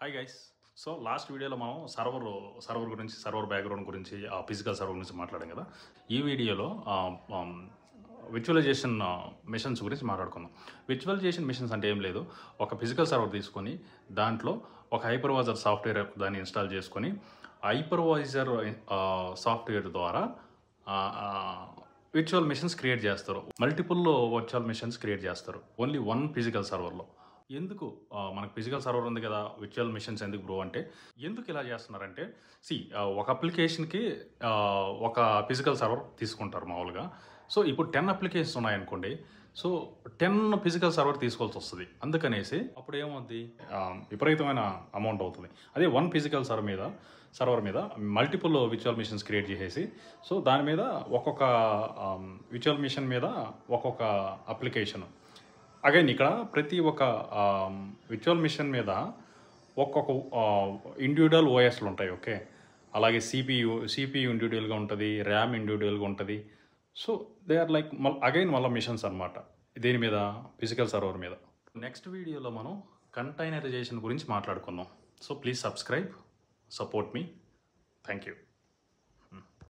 Hi guys. So last వీడియోలో మనం server background గురించి ఫిజికల్ సర్వర్ గురించి మాట్లాడాం కదా. ఈ వీడియోలో విజువలైజేషన్ మిషన్స్ గురించి మాట్లాడుకుందాం. విజువలైజేషన్ మిషన్స్ అంటే ఏం లేదు, ఒక ఫిజికల్ సర్వర్ తీసుకొని దాంట్లో ఒక హైపర్వైజర్ సాఫ్ట్వేర్ దాన్ని ఇన్స్టాల్ చేసుకొని హైపర్వైజర్ సాఫ్ట్వేర్ ద్వారా విర్చువల్ మిషన్స్ క్రియేట్ చేస్తారు. మల్టిపుల్ వర్చువల్ మిషన్స్ క్రియేట్ చేస్తారు ఓన్లీ వన్ ఫిజికల్ సర్వర్లో. ఎందుకు మనకు ఫిజికల్ సర్వర్ ఉంది కదా, విర్చువల్ మిషన్స్ ఎందుకు బ్రో అంటే, ఎందుకు ఇలా చేస్తున్నారంటే, ఒక అప్లికేషన్కి ఒక ఫిజికల్ సర్వర్ తీసుకుంటారు మామూలుగా. సో ఇప్పుడు 10 అప్లికేషన్స్ ఉన్నాయనుకోండి, సో 10 ఫిజికల్ సర్వర్ తీసుకోవాల్సి వస్తుంది. అందుకనేసి అప్పుడు ఏమవుద్ది, విపరీతమైన అమౌంట్ అవుతుంది. అదే వన్ ఫిజికల్ సర్వర్ మీద మల్టిపుల్ విర్చువల్ మిషన్స్ క్రియేట్ చేసేసి, సో దాని మీద ఒక్కొక్క విర్చువల్ మిషన్ మీద ఒక్కొక్క అప్లికేషన్. అగైన్ ఇక్కడ ప్రతి ఒక్క విర్చువల్ మిషన్ మీద ఒక్కొక్క ఇండివిజువల్ ఓఎస్లు ఉంటాయి. ఓకే, అలాగే సిపియు ఇండివిజువల్గా ఉంటుంది, ర్యామ్ ఇండివిజువల్గా ఉంటుంది. సో దే ఆర్ లైక్ మళ్ళీ మిషన్స్ అనమాట దీని మీద, ఫిజికల్ సర్వర్ మీద. నెక్స్ట్ వీడియోలో మనం కంటైనరైజేషన్ గురించి మాట్లాడుకుందాం. So please subscribe, support me. Thank you.